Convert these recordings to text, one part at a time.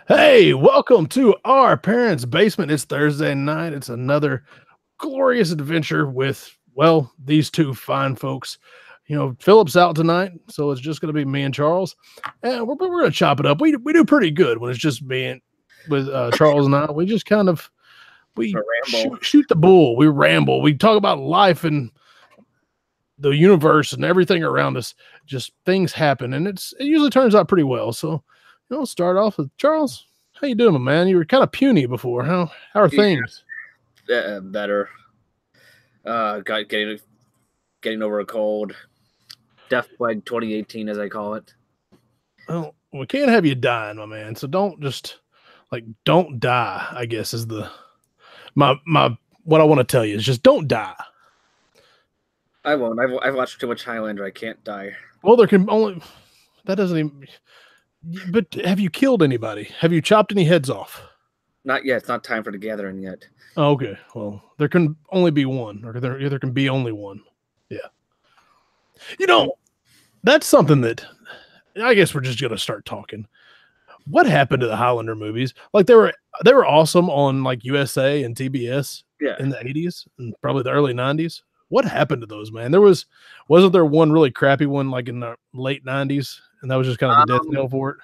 Hey, welcome to our parents' basement. It's Thursday night. It's another glorious adventure with, well, these two fine folks. Philip's out tonight, so it's just going to be me and Charles. And we're going to chop it up. We do pretty good when it's just me with Charles and I. We just kind of we ramble. shoot the bull. We ramble. We talk about life and the universe and everything around us. Just things happen, and it usually turns out pretty well. So, start off with Charles. How you doing, man? You were kind of puny before. How are things? Better. Got getting over a cold. Death Plague 2018, as I call it. Well, we can't have you dying, my man. So don't die. I guess is my what I want to tell you is just don't die. I won't. I've watched too much Highlander. I can't die. Well, there can only that doesn't even. But have you killed anybody? Have you chopped any heads off? Not yet. It's not time for the gathering yet. Oh, okay. Well, there can only be one, or there can be only one. Yeah. That's something that I guess we're just gonna start talking. What happened to the Highlander movies? Like they were awesome on like USA and TBS in the 80s and probably the early 90s. What happened to those, man? Wasn't there one really crappy one like in the late 90s? And that was just kind of the death knell for it.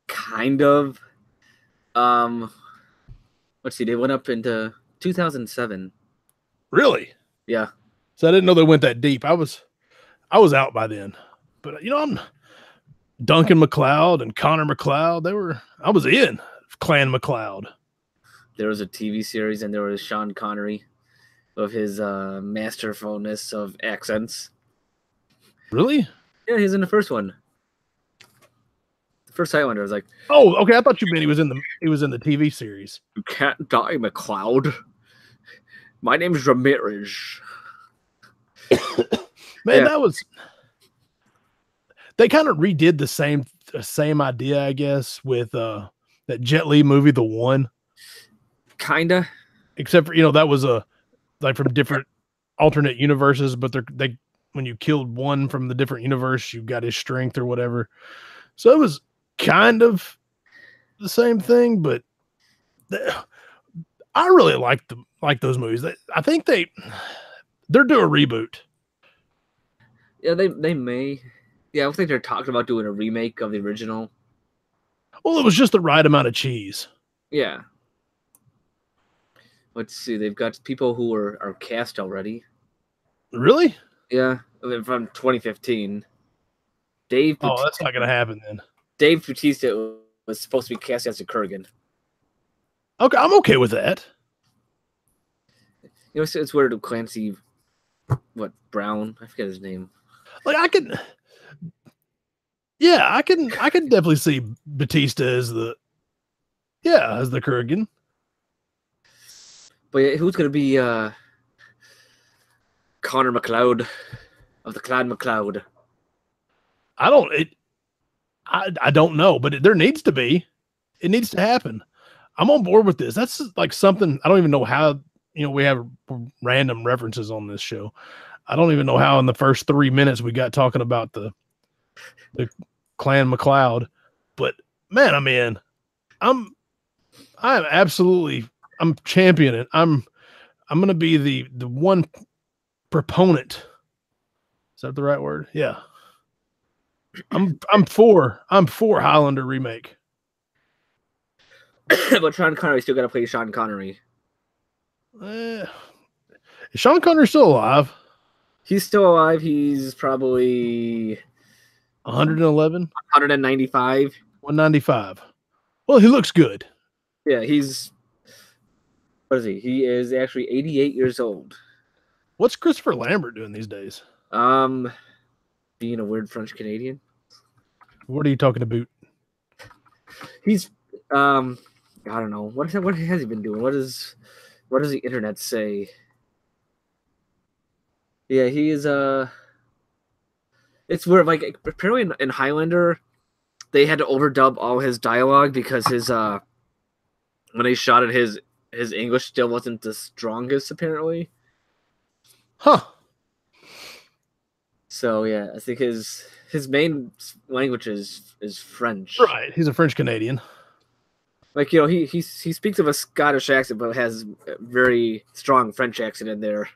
Kind of. Let's see. They went up into 2007. Really? Yeah. So I didn't know they went that deep. I was out by then. But I'm Duncan MacLeod and Connor MacLeod. I was in Clan MacLeod. There was a TV series, and there was Sean Connery of his masterfulness of accents. Really? Yeah, he's in the first one. First Highlander. I was like, oh, okay. I thought you meant he was in the TV series. You can't die, MacLeod. My name's Ramirez. Man, they kind of redid the same idea, I guess, with that Jet Li movie, The One. Kinda. Except for that was like from different alternate universes, but they when you killed one from the different universe, you got his strength or whatever. So it was kind of the same thing, but I really like those movies. I think they're doing a reboot. Yeah, they may. Yeah, I don't think they're talking about doing a remake of the original. Well, it was just the right amount of cheese. Yeah. Let's see. They've got people who are cast already. Really? Yeah, from 2015. Dave. Oh, that's not gonna happen then. Dave Bautista was supposed to be cast as a Kurgan. Okay, I'm okay with that. It's weird. Clancy, Brown? I forget his name. Like I can definitely see Batista as the Kurgan. But who's gonna be Connor MacLeod of the Clan MacLeod? I don't know, but there needs to be. It needs to happen. I'm on board with this. That's like something I don't even know how. We have random references on this show. I don't even know how in the first 3 minutes we got talking about the Clan MacLeod, but man, I'm championing. I'm going to be the one proponent. Is that the right word? Yeah. I'm for Highlander remake. But Sean Connery still got to play Sean Connery. Is Sean Connery still alive? He's still alive. He's probably 111, 195, 195. Well, he looks good. Yeah, he's. What is he? He is actually 88 years old. What's Christopher Lambert doing these days? Being a weird French Canadian. What are you talking about? He's I don't know. What has he been doing? What does the internet say? Yeah, he is it's weird, like apparently in Highlander they had to overdub all his dialogue because his when they shot it his English still wasn't the strongest apparently. Huh. So yeah, I think his main language is French. Right. He's a French Canadian. Like, he speaks of a Scottish accent, but has a very strong French accent in there.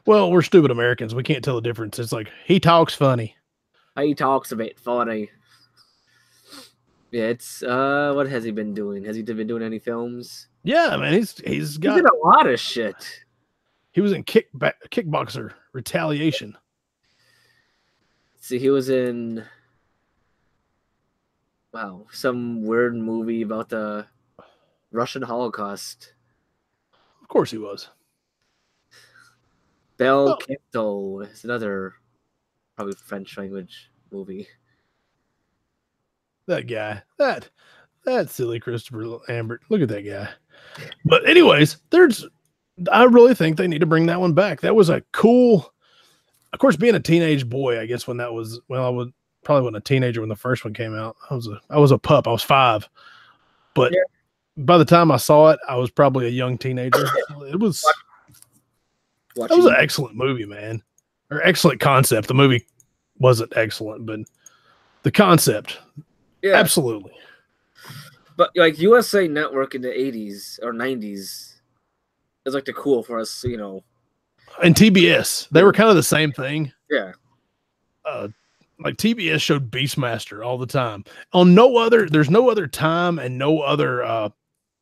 Well, we're stupid Americans. We can't tell the difference. It's like he talks funny. He talks a bit funny. Yeah, it's what has he been doing? Has he been doing any films? Yeah, man, he's He got. did a lot of shit. He was in Kickboxer Retaliation. See, he was in some weird movie about the Russian Holocaust. Of course, he was. Bel Oh, Canto is another probably French language movie. that guy. That silly Christopher Lambert. Look at that guy. But anyways, I really think they need to bring that one back. That was a cool. Of course, being a teenage boy, I guess when that was, well, I was probably wasn't a teenager when the first one came out. I was a pup. I was 5, but Yeah. by the time I saw it, I was probably a young teenager. It was an excellent movie, man, or excellent concept. The movie wasn't excellent, but the concept, Yeah. absolutely. But like USA Network in the 80s or 90s is like the cool for us, And TBS, they were kind of the same thing. Yeah. Like TBS showed Beastmaster all the time. There's no other time and no other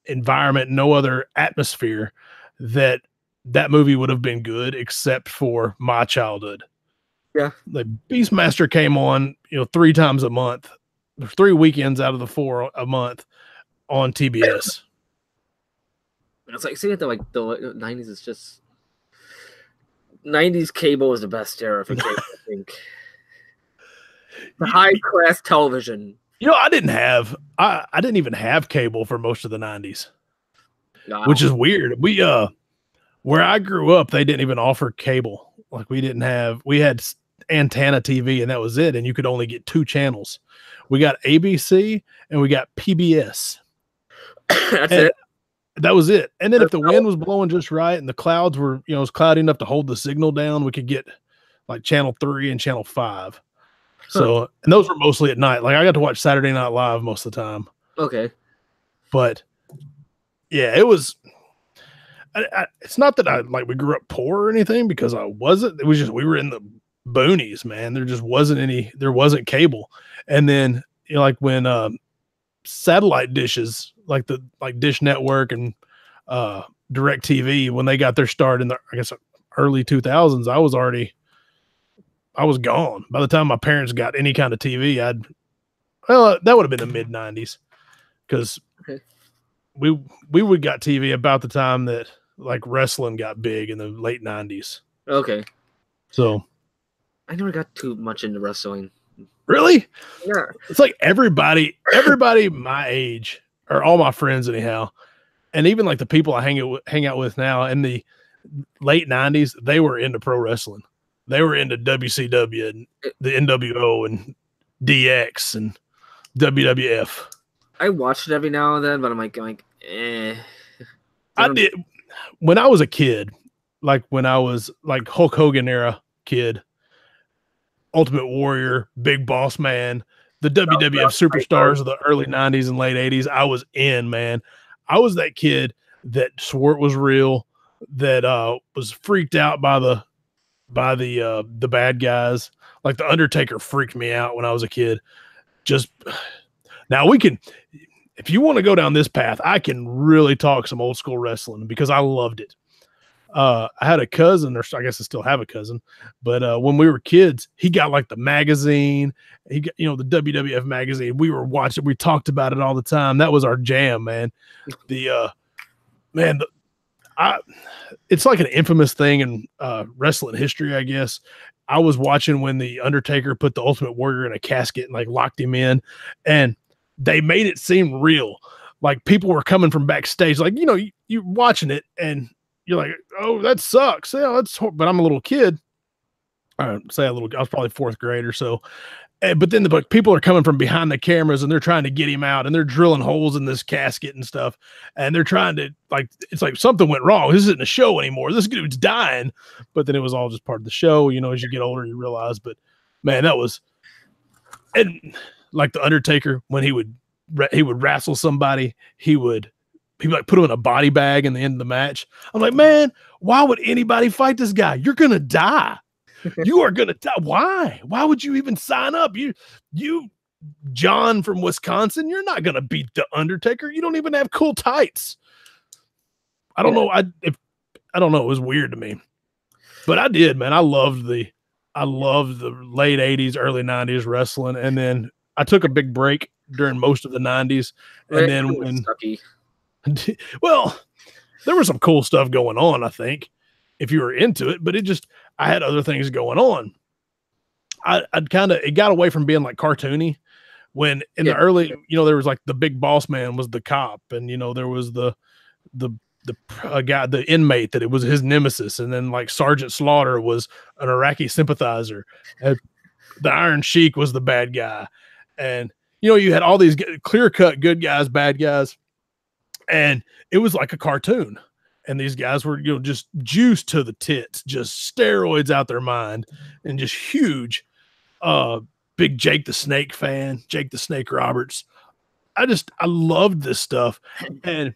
environment, no other atmosphere that movie would have been good except for my childhood. Yeah. Like Beastmaster came on, 3 times a month, 3 weekends out of the 4 a month on TBS. It's like seeing it like the 90s is just 90s cable is the best era for cable, I think. The high class television. I didn't even have cable for most of the 90s. Wow. Which is weird. We where I grew up, they didn't even offer cable. Like we had antenna TV and that was it. And you could only get 2 channels. We got ABC and we got PBS. That's it. That was it. And then if the wind was blowing just right and the clouds were, it was cloudy enough to hold the signal down, we could get like channel 3 and channel 5. So, and those were mostly at night. Like I got to watch Saturday Night Live most of the time. Okay. But yeah, it was, it's not that we grew up poor or anything because I wasn't. It was just we were in the boonies, man. There wasn't cable. And then like when satellite dishes like Dish Network and DirecTV, when they got their start in the early 2000s, I was gone. By the time my parents got any kind of TV, that would have been the mid 90s because we would got TV about the time that like wrestling got big in the late 90s. Okay. So I never got too much into wrestling. Really? Yeah. It's like everybody my age, or all my friends anyhow, and even like the people I hang out with now in the late 90s, they were into pro wrestling. They were into WCW and the NWO and DX and WWF. I watched it every now and then, but I'm like, eh. I did when I was a kid, like when I was like Hulk Hogan era kid, Ultimate Warrior, Big Boss Man, the WWF superstars of the early 90s and late 80s. I was in, man. I was that kid that swore it was real, that was freaked out by the bad guys. Like the Undertaker freaked me out when I was a kid. Just now if you want to go down this path, I can really talk some old school wrestling because I loved it. I had a cousin, or I guess I still have a cousin, but when we were kids, he got like the magazine. He got, the WWF magazine. We were watching. We talked about it all the time. That was our jam, man. It's like an infamous thing in wrestling history, I guess. I was watching when the Undertaker put the Ultimate Warrior in a casket and like locked him in, and they made it seem real. Like people were coming from backstage, like you're watching it and you're like, oh, that sucks. Yeah, but I'm a little kid. I was probably 4th grade or so. But then people are coming from behind the cameras and they're trying to get him out and they're drilling holes in this casket and stuff. And they're trying to it's like something went wrong. This isn't a show anymore. This dude's dying. But then it was all just part of the show. As you get older, you realize, but man, and like the Undertaker, when he would he would wrestle somebody. He would like put him in a body bag in the end of the match. I'm like, man, why would anybody fight this guy? You're gonna die. You are gonna die. Why? Why would you even sign up? You John from Wisconsin, you're not gonna beat the Undertaker. You don't even have cool tights. I don't know. I don't know. It was weird to me, but I did, man. I loved the late 80s, early 90s wrestling. And then I took a big break during most of the 90s. And then when, well, there was some cool stuff going on, I think, if you were into it, but I had other things going on. It got away from being like cartoony when in the early, there was like the big boss man was the cop, and, there was the guy, the inmate that it was his nemesis. And then like Sergeant Slaughter was an Iraqi sympathizer. And the Iron Sheik was the bad guy. And, you had all these clear cut good guys, bad guys. And it was like a cartoon. And these guys were, just juiced to the tits, just steroids out their mind, and just huge. Big Jake the Snake fan, Jake the Snake Roberts. I loved this stuff. And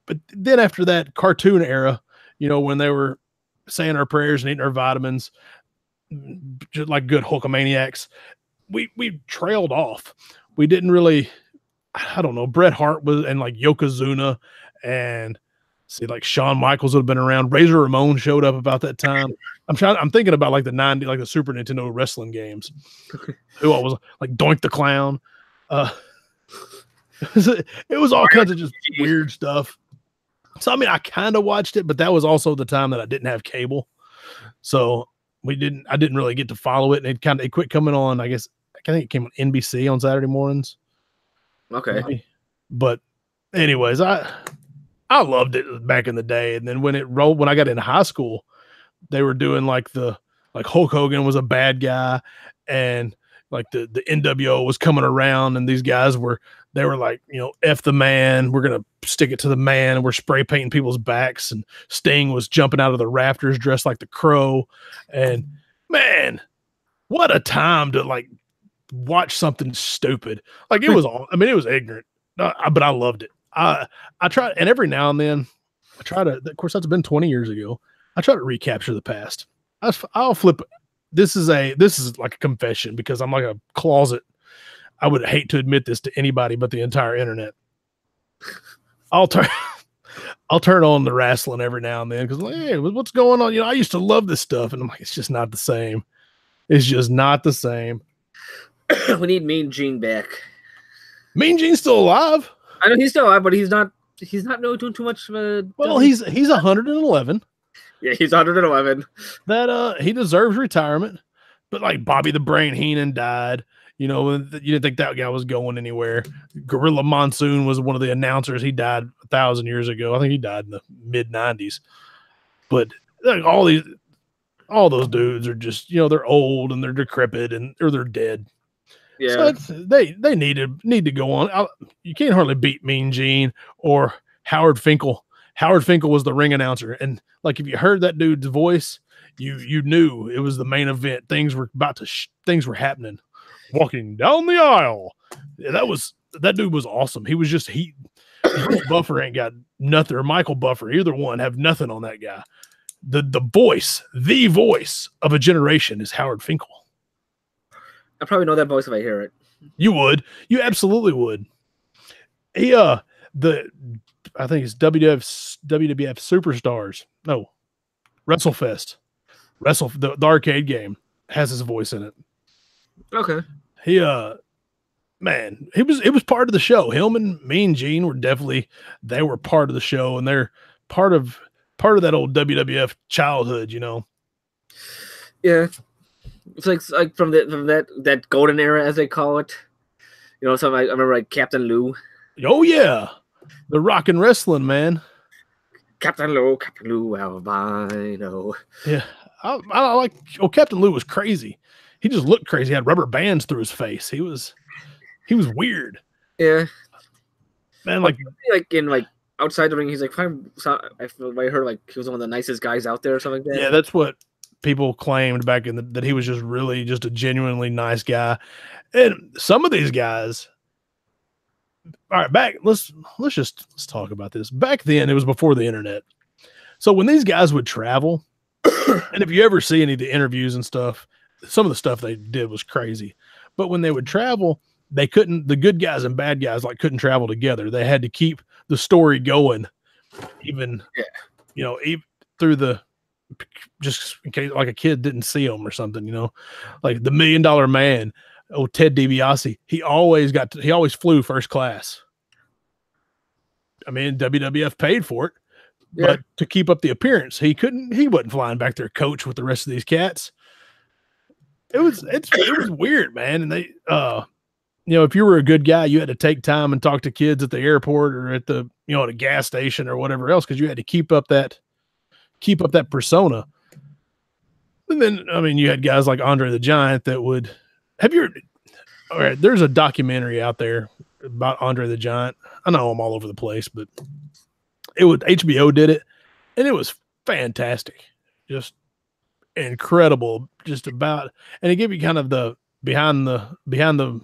but then after that cartoon era, when they were saying our prayers and eating our vitamins, just like good Hulkamaniacs, we trailed off. We didn't really, I don't know, Bret Hart was, and like Yokozuna, and like Shawn Michaels would have been around. Razor Ramon showed up about that time. I'm thinking about like the 90s, like the Super Nintendo wrestling games. Who I was like Doink the Clown. It was all kinds of just weird stuff. So, I mean, I kind of watched it, but that was also the time that I didn't have cable. So I didn't really get to follow it. And it quit coming on, I think it came on NBC on Saturday mornings. Okay. Maybe. But anyways, I loved it back in the day. And then when I got in high school, they were doing like Hulk Hogan was a bad guy, and like the NWO was coming around, and these guys were like, F the man, we're going to stick it to the man, and we're spray painting people's backs, and Sting was jumping out of the rafters dressed like the Crow. And man, what a time to like watch something stupid. Like it was it was ignorant, but I loved it. I try, and every now and then I try to, of course that's been 20 years ago. I try to recapture the past. I'll flip. This is like a confession, because I'm like a closet. I would hate to admit this to anybody but the entire internet. I'll turn on the wrestling every now and then, because like, hey, what's going on? I used to love this stuff, and I'm like, it's just not the same. It's just not the same. We need Mean Gene back. Mean Gene's still alive. I know he's still alive, but he's not doing too much. Well, he's 111. Yeah, he's 111. That he deserves retirement. But like Bobby the Brain Heenan died. You didn't think that guy was going anywhere. Gorilla Monsoon was one of the announcers. He died 1,000 years ago. I think he died in the mid 90s. But like, all those dudes are just, they're old and they're decrepit or they're dead. Yeah. So they need to go on. You can't hardly beat Mean Gene or Howard Finkel. Howard Finkel was the ring announcer, and like if you heard that dude's voice, you knew it was the main event. Things were happening. Walking down the aisle. Yeah, that dude was awesome. He was just Buffer ain't got nothing, or Michael Buffer, either one have nothing on that guy. The voice of a generation is Howard Finkel. I probably know that voice if I hear it. You would. You absolutely would. He I think it's WWF Superstars. No, WrestleFest. The arcade game has his voice in it. Okay. He man, it was part of the show. Him and Mean Gene they were part of the show, and they're part of that old WWF childhood, Yeah. It's like from that golden era, as they call it. I remember like Captain Lou. Oh yeah. The rock and wrestling, man. Captain Lou Albino. Yeah. I like Captain Lou was crazy. He just looked crazy. He had rubber bands through his face. He was weird. Yeah. Man, like in outside the ring, he's like, I heard like he was one of the nicest guys out there or something like that. Yeah, that's what people claimed back that he was just really just a genuinely nice guy. And some of these guys, all right, let's talk about this. Back then, it was before the internet. So when these guys would travel, and if you ever see any of the interviews and stuff, some of the stuff they did was crazy. But when they would travel, they couldn't, the good guys and bad guys like couldn't travel together. They had to keep the story going, even, even through the, just in case like a kid didn't see them or something, like the $1 Million Man, Ted DiBiase, he always flew first class. I mean, WWF paid for it, but to keep up the appearance, he wasn't flying back there coach with the rest of these cats. It was weird, man. And they, if you were a good guy, you had to take time and talk to kids at the airport or at the, at a gas station or whatever else, because you had to keep up that persona. And then, I mean, you had guys like Andre the Giant that would all right, there's a documentary out there about Andre the Giant. I know I'm all over the place, but HBO did it, and it was fantastic. Just incredible. Just about, and it gave you kind of the behind the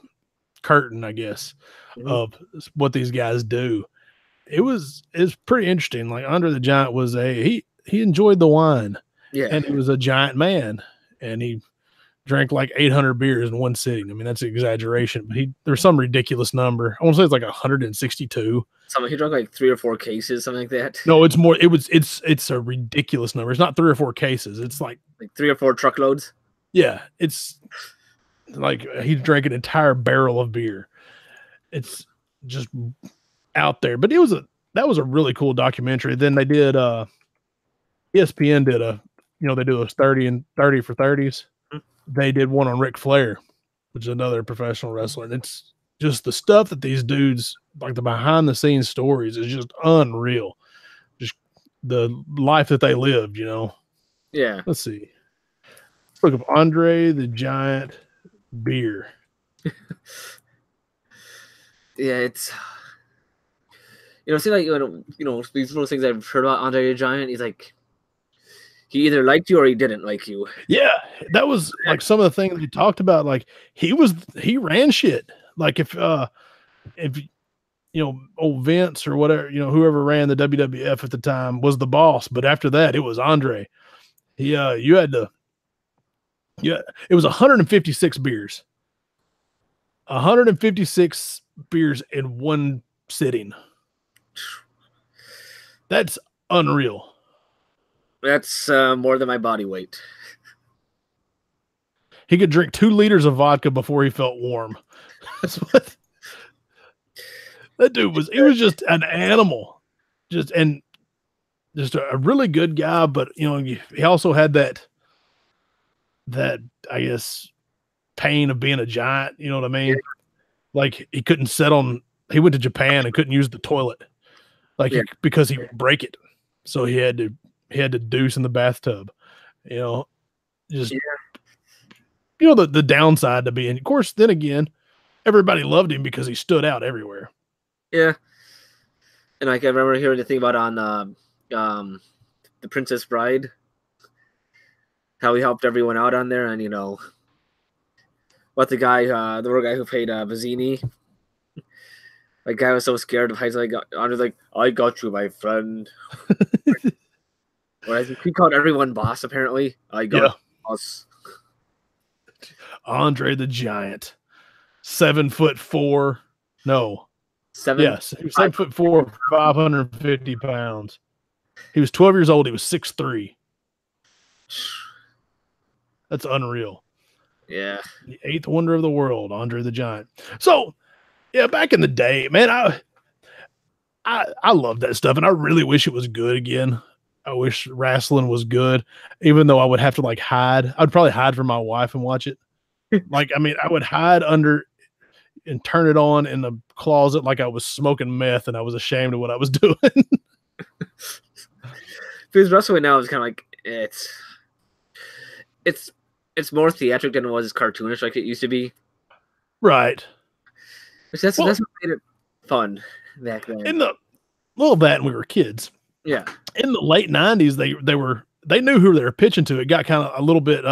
curtain, I guess, of what these guys do. It's pretty interesting. Like Andre the Giant was he enjoyed the wine. Yeah. And he was a giant man, and he drank like 800 beers in one sitting. I mean, that's an exaggeration, but there's some ridiculous number. I want to say it's like 162. He drank like 3 or 4 cases, something like that. No, it's more. It's a ridiculous number. It's not 3 or 4 cases. It's like 3 or 4 truckloads. Yeah, it's like he drank an entire barrel of beer. It's just out there. But that was a really cool documentary. Then they did ESPN did they do those 30 for 30s. They did one on Ric Flair, which is another professional wrestler. And it's just the stuff that these dudes, like the behind the scenes stories, is just unreal. Just the life that they lived, Yeah. Let's see. Let's look up Andre the Giant beer. Yeah, it's see, like these little things I've heard about Andre the Giant. He's like, he either liked you or he didn't like you. Yeah, that was like some of the things we talked about. Like he ran shit. Like if old Vince or whatever, whoever ran the WWF at the time was the boss, but after that it was Andre. It was 156 beers. 156 beers in one sitting. That's unreal. That's more than my body weight. He could drink 2 liters of vodka before he felt warm. That's what that dude was. He was just an animal, just a really good guy. But he also had that I guess pain of being a giant. You know what I mean? Yeah. Like he couldn't he went to Japan and couldn't use the toilet, because he would break it. So he had to deuce in the bathtub, the downside to being, of course, then again, everybody loved him because he stood out everywhere. Yeah. And I remember hearing the thing about on The Princess Bride, how he helped everyone out on there. And, what the little guy who played Vizzini, the guy was so scared of heights. Like, Andre's like, I got you, my friend. Well, he called everyone boss, apparently. I got boss. Andre the Giant. 7'4". No. 7'4", 550 pounds. He was 12 years old. He was 6'3". That's unreal. Yeah. The 8th wonder of the world, Andre the Giant. So, yeah, back in the day, man, I love that stuff, and I really wish it was good again. I wish wrestling was good, even though I would have to hide. I'd probably hide from my wife and watch it. I would hide under and turn it on in the closet like I was smoking meth and I was ashamed of what I was doing. Because wrestling now is kind of like it's more theatric than it was cartoonish like it used to be. Right. That's what made it fun back then. And we were kids. Yeah. In the late 90s, they knew who they were pitching to. It got kind of a little bit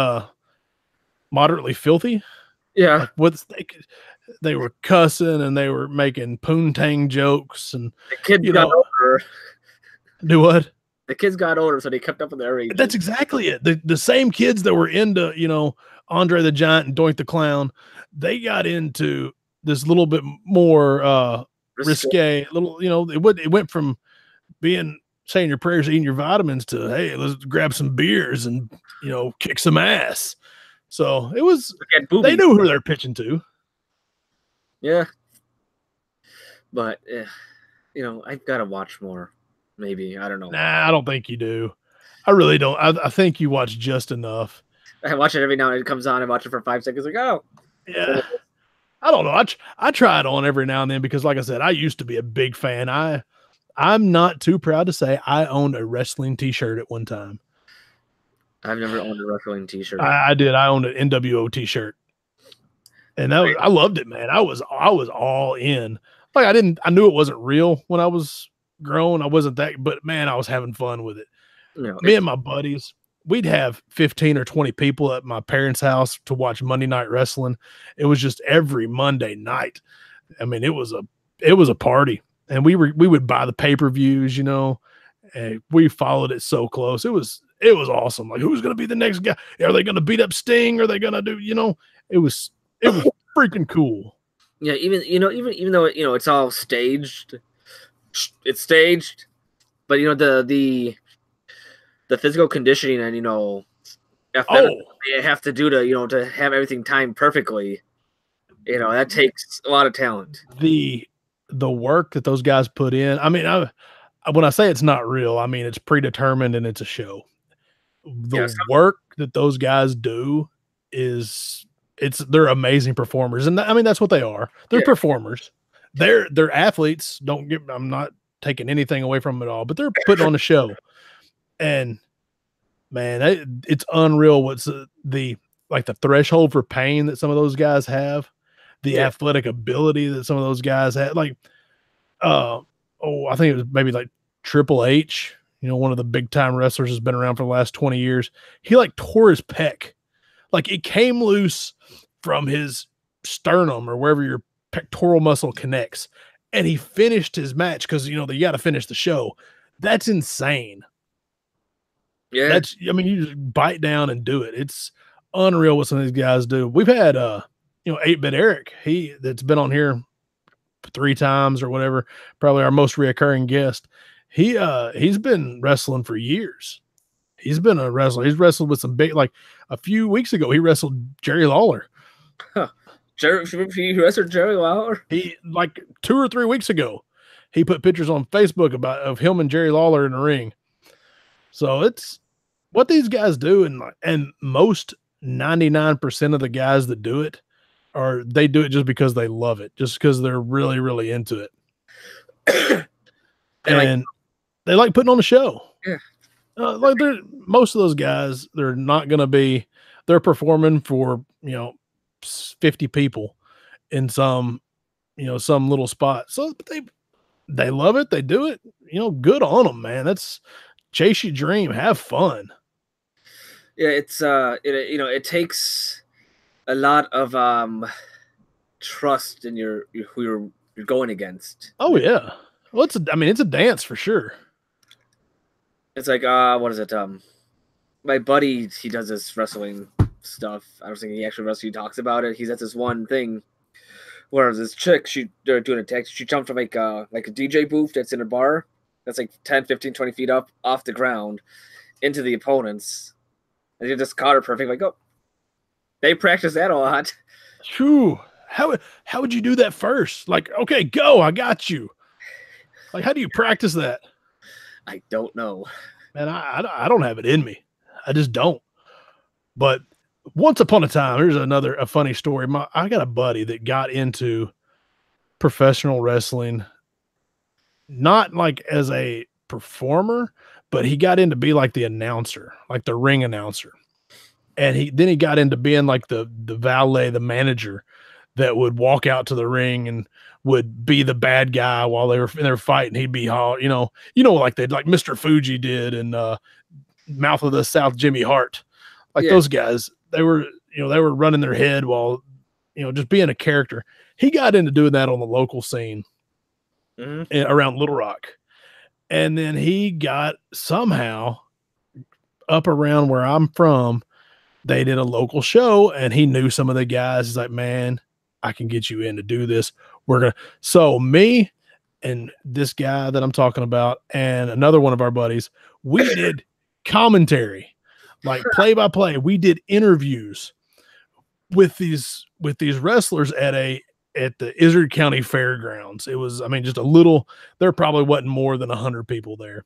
moderately filthy. Yeah. they were cussing and they were making poontang jokes and The kids got older. Do what? The kids got older, so they kept up with their age. That's exactly it. The same kids that were into, Andre the Giant and Doink the Clown, they got into this little bit more risque. Little, it went from saying your prayers, eating your vitamins to, hey, let's grab some beers and kick some ass. So it was. They knew who they're pitching to. Yeah, but I've got to watch more. Maybe, I don't know. Nah, I don't think you do. I really don't. I think you watch just enough. I watch it every now and then it comes on. I watch it for 5 seconds. Like, oh, yeah. I don't know. I try it on every now and then because, like I said, I used to be a big fan. I'm not too proud to say I owned a wrestling T-shirt at one time. I've never owned a wrestling T-shirt. I did. I owned an NWO T-shirt, and I loved it, man. I was all in. Like I knew it wasn't real when I was grown. I wasn't that, but man, I was having fun with it. Me and my buddies, we'd have 15 or 20 people at my parents' house to watch Monday Night Wrestling. It was just every Monday night. I mean, it was a party, and we would buy the pay-per-views, and we followed it so close. It was awesome. Like, who's going to be the next guy? Are they going to beat up Sting? Are they going to do, it was freaking cool. Yeah. Even though, it's all staged, it's staged, but the physical conditioning and they have to do to have everything timed perfectly, that takes a lot of talent. The work that those guys put in. I mean, when I say it's not real, I mean it's predetermined and it's a show. The work that those guys do they're amazing performers, and I mean that's what they are. They're performers. They're athletes. I'm not taking anything away from them at all, but they're putting on a show. And man, it's unreal what's the threshold for pain that some of those guys have, the athletic ability that some of those guys have. Like, I think it was maybe like Triple H, one of the big time wrestlers has been around for the last 20 years. He tore his pec. Like, it came loose from his sternum or wherever your pectoral muscle connects. And he finished his match because, you got to finish the show. That's insane. Yeah. You just bite down and do it. It's unreal what some of these guys do. We've had, 8-Bit Eric, that's been on here 3 times or whatever, probably our most reoccurring guest. He's been wrestling for years. He's been a wrestler. He's wrestled with some big, like a few weeks ago, he wrestled Jerry Lawler. Huh. He wrestled Jerry Lawler? He, 2 or 3 weeks ago, he put pictures on Facebook of him and Jerry Lawler in the ring. So it's what these guys do. And most 99% of the guys that do it they do it just because they love it, just because they're really, really into it. and they like putting on a show. Yeah. Most of those guys, they're not going to be, they're performing for, 50 people in some little spot. So they love it. They do it, good on them, man. That's chase your dream, have fun. Yeah. It's, it takes a lot of, trust in who you're going against. Oh yeah. Well, it's a dance for sure. It's like, what is it? My buddy, he does this wrestling stuff. I don't think he actually wrestles. He talks about it. He's at this one thing where this chick, they're doing a text. She jumped from like a DJ booth that's in a bar that's like 10, 15, 20 feet up off the ground into the opponents. And they just caught her perfect. Like, oh, they practice that a lot. Phew. How would you do that first? Like, okay, go, I got you. Like, how do you practice that? I don't know. Man, I don't have it in me. I just don't. But once upon a time, here's a funny story. I got a buddy that got into professional wrestling, not like as a performer, but he got into be like the announcer, like the ring announcer. And he got into being like the valet, the manager that would walk out to the ring and would be the bad guy while they were fighting. He'd be, like Mr. Fuji did and Mouth of the South Jimmy Hart. Those guys, they were running their head while just being a character. He got into doing that on the local scene around Little Rock. And then he got somehow up around where I'm from. They did a local show and he knew some of the guys. He's like, man, I can get you in to do this. So me and this guy that I'm talking about and another one of our buddies, we did commentary, like play by play. We did interviews with these wrestlers at the Izzard County Fairgrounds. It was, I mean, just a little, there probably wasn't more than 100 people there.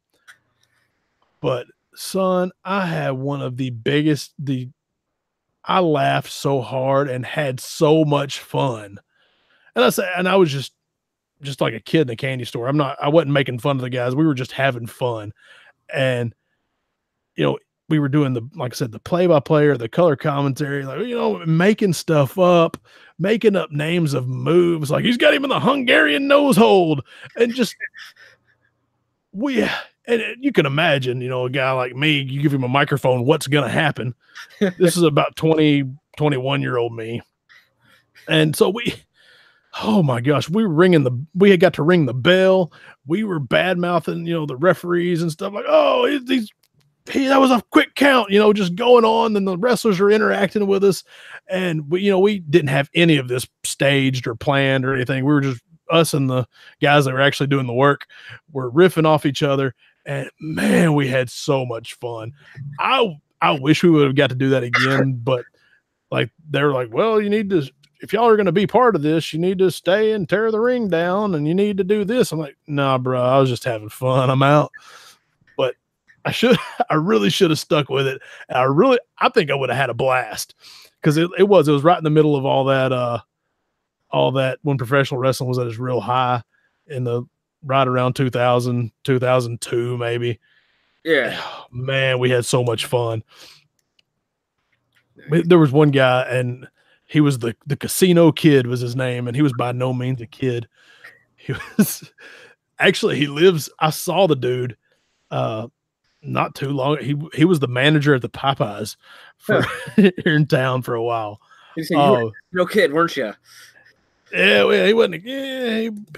But son, I had one of the biggest, I laughed so hard and had so much fun. And I was just like a kid in a candy store. I wasn't making fun of the guys. We were just having fun. And, we were doing like I said, the play-by-play or the color commentary, like, making stuff up, making up names of moves. Like he's got him in the Hungarian nose hold and just, and you can imagine, a guy like me, you give him a microphone, what's going to happen? This is about 21-year-old me. And so oh my gosh, we had got to ring the bell. We were bad mouthing, the referees and stuff like, oh, that was a quick count, just going on. And the wrestlers are interacting with us. And we didn't have any of this staged or planned or anything. We were just us and the guys that were actually doing the work were riffing off each other. And man, we had so much fun. I wish we would have got to do that again, but like, they were like, well, if y'all are going to be part of this, you need to stay and tear the ring down and you need to do this. I'm like, nah, bro, I was just having fun. I'm out. But I really should have stuck with it. And I think I would have had a blast because it was right in the middle of all that when professional wrestling was at its real high right around 2000, 2002, maybe. Yeah, man, we had so much fun. There was one guy and he was the Casino Kid was his name. And he was by no means a kid. He was actually, I saw the dude, not too long. He was the manager at the Popeyes here in town for a while. You said you were no kid, weren't you? Yeah, well, he wasn't.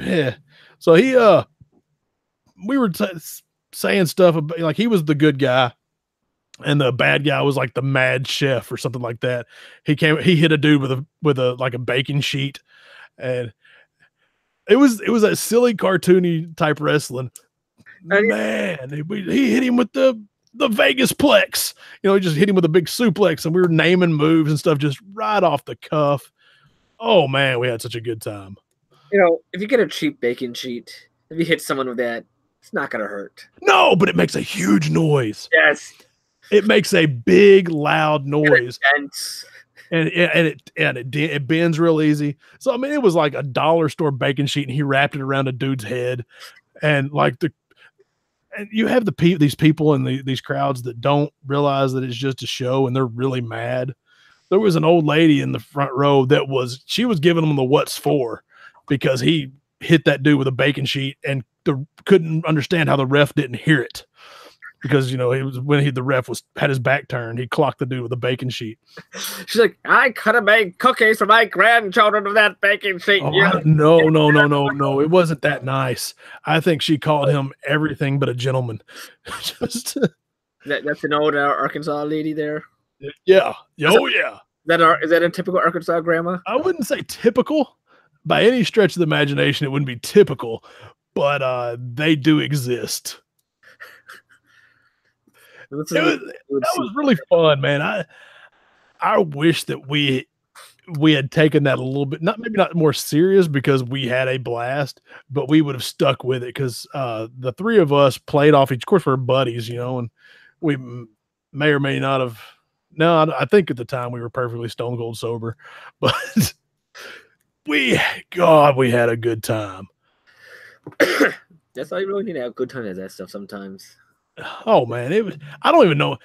Yeah. So we were saying stuff about, like, he was the good guy, and the bad guy was like the mad chef or something like that. He hit a dude with a like a baking sheet, and it was that silly cartoony type wrestling. Man, he hit him with the Vegas plex. He just hit him with a big suplex, and we were naming moves and stuff just right off the cuff. Oh man, we had such a good time. If you get a cheap baking sheet, if you hit someone with that, it's not gonna hurt. No, but it makes a huge noise. Yes, it makes a big, loud noise, and it bends real easy. So I mean, it was like a dollar store baking sheet, and he wrapped it around a dude's head, and like and you have these people in these crowds that don't realize that it's just a show, and they're really mad. There was an old lady in the front row she was giving them the what's for, because he hit that dude with a baking sheet and couldn't understand how the ref didn't hear it, because it was when the ref had his back turned, he clocked the dude with a baking sheet. She's like, I could have made cookies for my grandchildren with that baking sheet. Oh, no, it wasn't that nice. I think she called him everything but a gentleman. That's an old Arkansas lady there. Yeah. Oh yeah. Is that a typical Arkansas grandma? I wouldn't say typical by any stretch of the imagination. It wouldn't be typical, but they do exist. That was really fun, man. I wish that we had taken that a little bit, maybe not more serious, because we had a blast, but we would have stuck with it, because the three of us played off each. Of course, we're buddies, and we may or may not have. No, I think at the time we were perfectly stone cold sober, but we had a good time. That's all you really need to have a good time at that stuff sometimes. Oh man, I don't even know.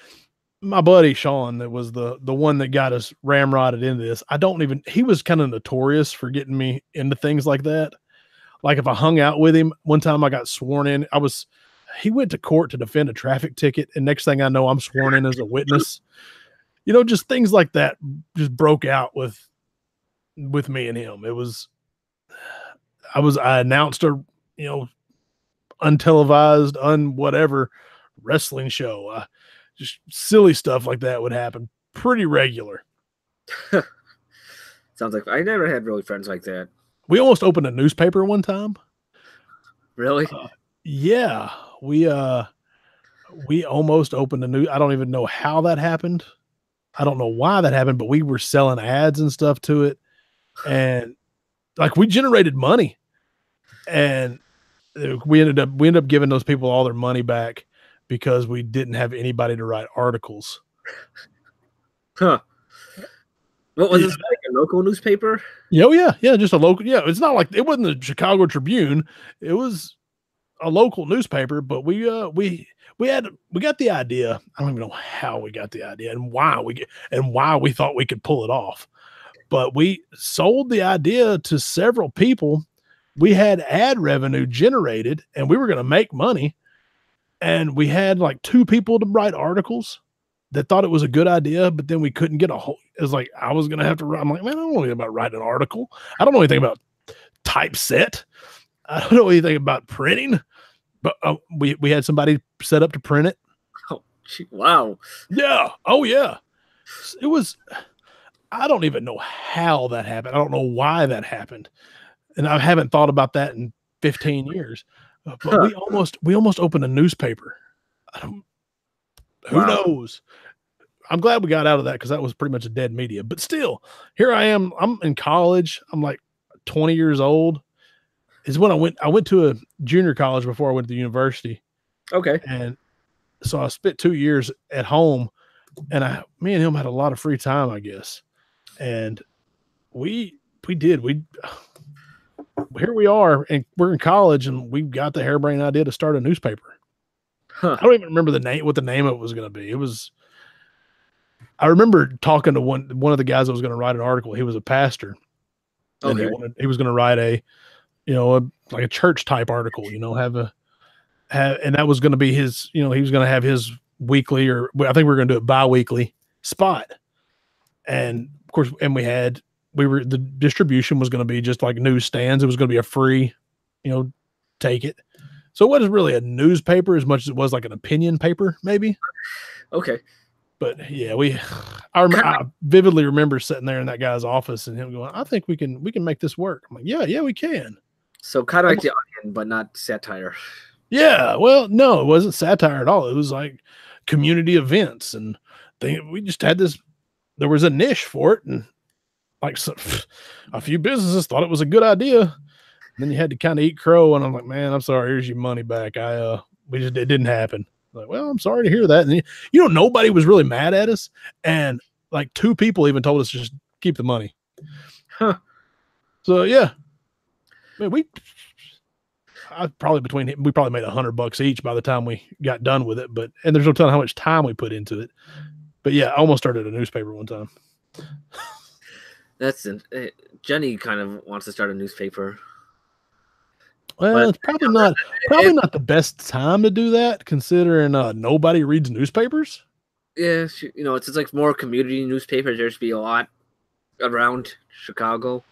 My buddy Sean, that was the one that got us ramrodded into this. He was kind of notorious for getting me into things like that. Like if I hung out with him, one time I got sworn in. He went to court to defend a traffic ticket, and next thing I know, I'm sworn in as a witness. Just things like that just broke out with with me and him. It was I announced a, you know, untelevised, whatever wrestling show. Just silly stuff like that would happen pretty regular. Sounds like I never had really friends like that. We almost opened a newspaper one time. Really? Yeah, we almost opened a new. I don't even know how that happened. I don't know why that happened, but we were selling ads and stuff to it, and like we generated money, and we ended up giving those people all their money back because we didn't have anybody to write articles. Huh. What was this, like a local newspaper? Yeah, just a local. Yeah, it's not like it wasn't the Chicago Tribune. It was a local newspaper, but we got the idea. I don't even know how we got the idea and why we thought we could pull it off. But we sold the idea to several people. We had ad revenue generated and we were going to make money. And we had like 2 people to write articles that thought it was a good idea, but then we couldn't get a whole. It was like I was going to have to write. I'm like, man, I don't know anything about writing an article. I don't know anything about typeset. I don't know anything about printing. But we had somebody set up to print it. Oh, wow. Yeah. Oh, yeah. It was. I don't even know how that happened. I don't know why that happened, and I haven't thought about that in 15 years. But we almost opened a newspaper. Who knows? I'm glad we got out of that because that was pretty much a dead media. But still, here I am. I'm in college. I'm like 20 years old. Is when I went to a junior college before I went to the university. Okay. And so I spent 2 years at home, and me and him had a lot of free time, I guess. And here we are, and we're in college, and we got the harebrained idea to start a newspaper. Huh. I don't even remember what the name of it was going to be. I remember talking to one of the guys that was going to write an article. He was a pastor. And he was going to write like a church type article, and that was going to be his, he was going to have his weekly, or I think we were going to do it bi-weekly spot. And of course, the distribution was going to be just like newsstands. It was going to be a free, take it. So it wasn't really a newspaper as much as it was like an opinion paper, maybe. Okay. But yeah, I vividly remember sitting there in that guy's office and him going, I think we can make this work. I'm like, yeah, we can. So kind of like The Onion, but not satire. Yeah. Well, no, it wasn't satire at all. It was like community events, and we just had this, there was a niche for it. And like a few businesses thought it was a good idea. And then you had to kind of eat crow. And I'm like, man, I'm sorry. Here's your money back. It didn't happen. Like, well, I'm sorry to hear that. And nobody was really mad at us. And like 2 people even told us to just keep the money. Huh. So yeah, man, we probably made $100 each by the time we got done with it. And there's no telling how much time we put into it. But yeah, I almost started a newspaper one time. Jenny kind of wants to start a newspaper. Well, it's probably not the best time to do that, considering nobody reads newspapers. Yeah, it's like more community newspapers. There's be a lot around Chicago.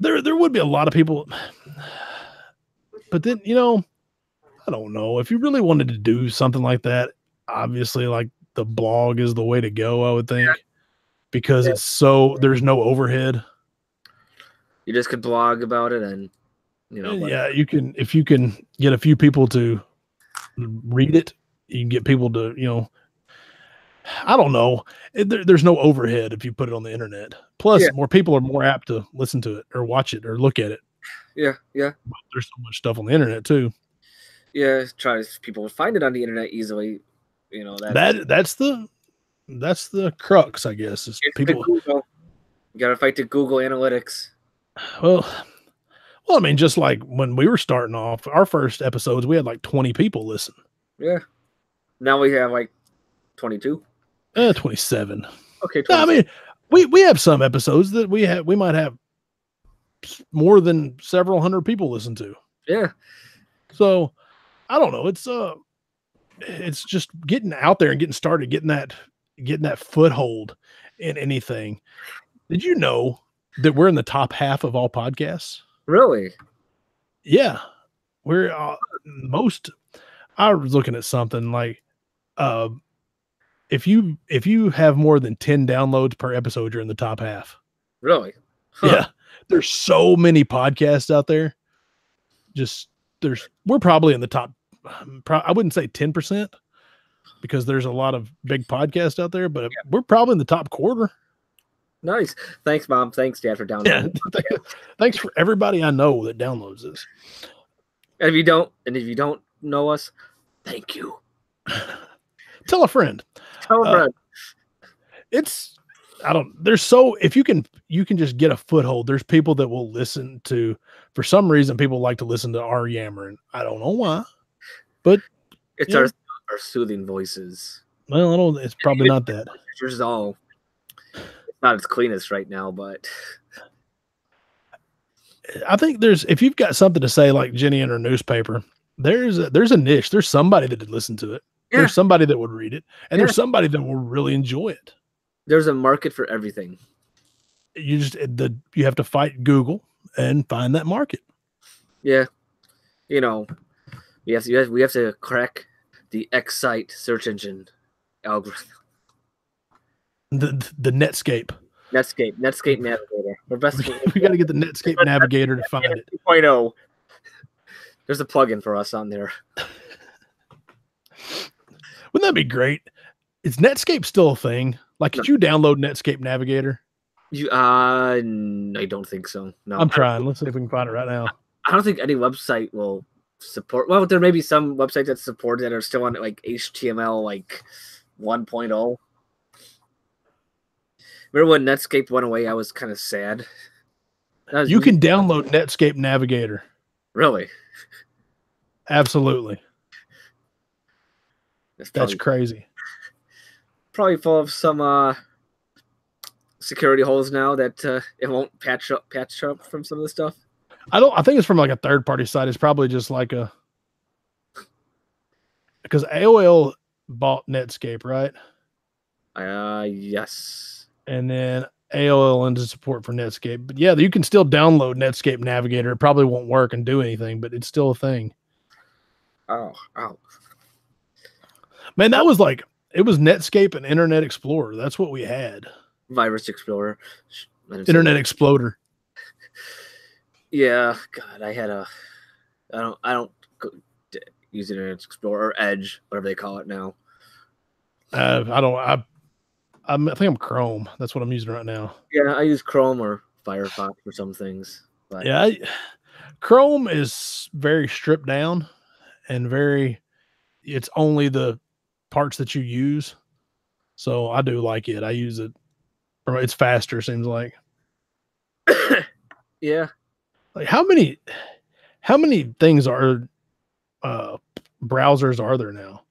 There would be a lot of people, but then I don't know if you really wanted to do something like that. Obviously, like the blog is the way to go, I would think, because there's no overhead. You just could blog about it and. You can, if you can get a few people to read it, you can get people to, I don't know. There's no overhead if you put it on the internet. Plus, more people are more apt to listen to it or watch it or look at it. Yeah. But there's so much stuff on the internet too. Yeah, people find it on the internet easily. That's the crux, I guess. Is people. You gotta fight the Google Analytics. Well, I mean, just like when we were starting off, our first episodes, we had like 20 people listen. Yeah. Now we have like 22. 27. Okay. 27. No, I mean, we have some episodes that we might have more than several hundred people listen to. Yeah. So I don't know. It's just getting out there and getting started, getting that foothold in anything. Did you know that we're in the top half of all podcasts. Really? Yeah, we're most. I was looking at something like, if you have more than 10 downloads per episode, you're in the top half. Really? Huh. Yeah, there's so many podcasts out there. We're probably in the top. I wouldn't say 10% because there's a lot of big podcasts out there, but we're probably in the top quarter. Nice. Thanks, Mom. Thanks, Dad, for downloading. Yeah. Thanks for everybody I know that downloads this. And if you don't know us, thank you. Tell a friend. Tell a friend. If you can just get a foothold, there's people that will listen to, for some reason, people like to listen to our yammering. I don't know why, but it's our soothing voices. Well, it's probably not that. It's not its cleanest right now, but I think if you've got something to say, like Jenny in her newspaper, there's a niche. There's somebody that would listen to it. Yeah. There's somebody that would read it, and there's somebody that will really enjoy it. There's a market for everything. You have to fight Google and find that market. Yeah, we have to crack the Excite search engine algorithm. The Netscape Navigator. We got to get the Netscape Navigator to find it. 2.0. There's a plugin for us on there. Wouldn't that be great? Is Netscape still a thing? Like, could you download Netscape Navigator? I don't think so. No, I'm trying. Let's see if we can find it right now. I don't think any website will support. Well, there may be some websites that support that are still on like HTML 1.0. Remember when Netscape went away? I was kind of sad. You can download Netscape Navigator. Really? Absolutely. That's crazy. Probably full of some security holes now that it won't patch up from some of the stuff. I think it's from like a third-party site. It's probably just like because AOL bought Netscape, right? Yes. And then AOL into support for Netscape. But yeah, you can still download Netscape Navigator. It probably won't work and do anything, but it's still a thing. Oh. Man, it was Netscape and Internet Explorer. That's what we had. Virus Explorer. Internet Exploder. Yeah, God, I don't use Internet Explorer or Edge, whatever they call it now. I think I'm Chrome. That's what I'm using right now. Yeah, I use Chrome or Firefox for some things. But yeah, Chrome is very stripped down and it's only the parts that you use. So I do like it. I use it. It's faster, seems like. Yeah. Like how many things are browsers are there now?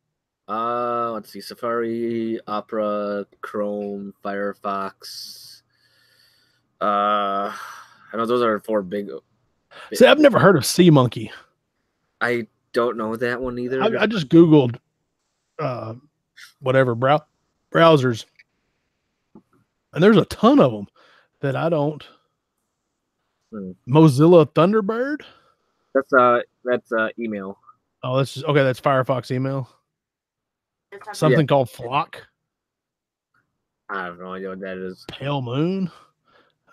Let's see. Safari, Opera, Chrome, Firefox. I know those are 4 big. See, I've never heard of SeaMonkey. I don't know that one either. I just Googled whatever browsers, and there's a ton of them that I don't. Mozilla Thunderbird. That's email. Oh, that's Firefox email. Something called Flock. I have no idea what that is. Pale Moon.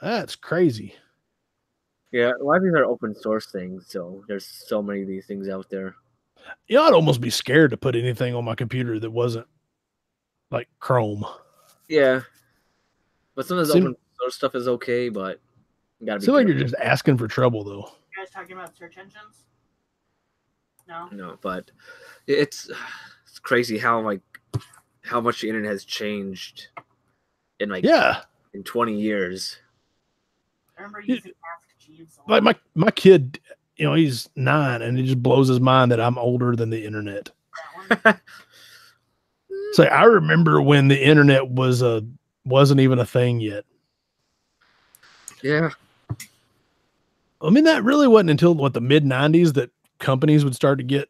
That's crazy. Yeah, a lot of these are open source things, so there's so many of these things out there. Yeah, I'd almost be scared to put anything on my computer that wasn't like Chrome. Yeah, but some of this open source stuff is okay, but you gotta be. Seems like you're just asking for trouble, though. You guys talking about search engines? No, but it's crazy how much the internet has changed in in 20 years. I remember using Ask Jeeves. Like my kid, he's 9, and it just blows his mind that I'm older than the internet. So I remember when the internet wasn't even a thing yet. Yeah. I mean, that really wasn't until the mid-90s that companies would start to get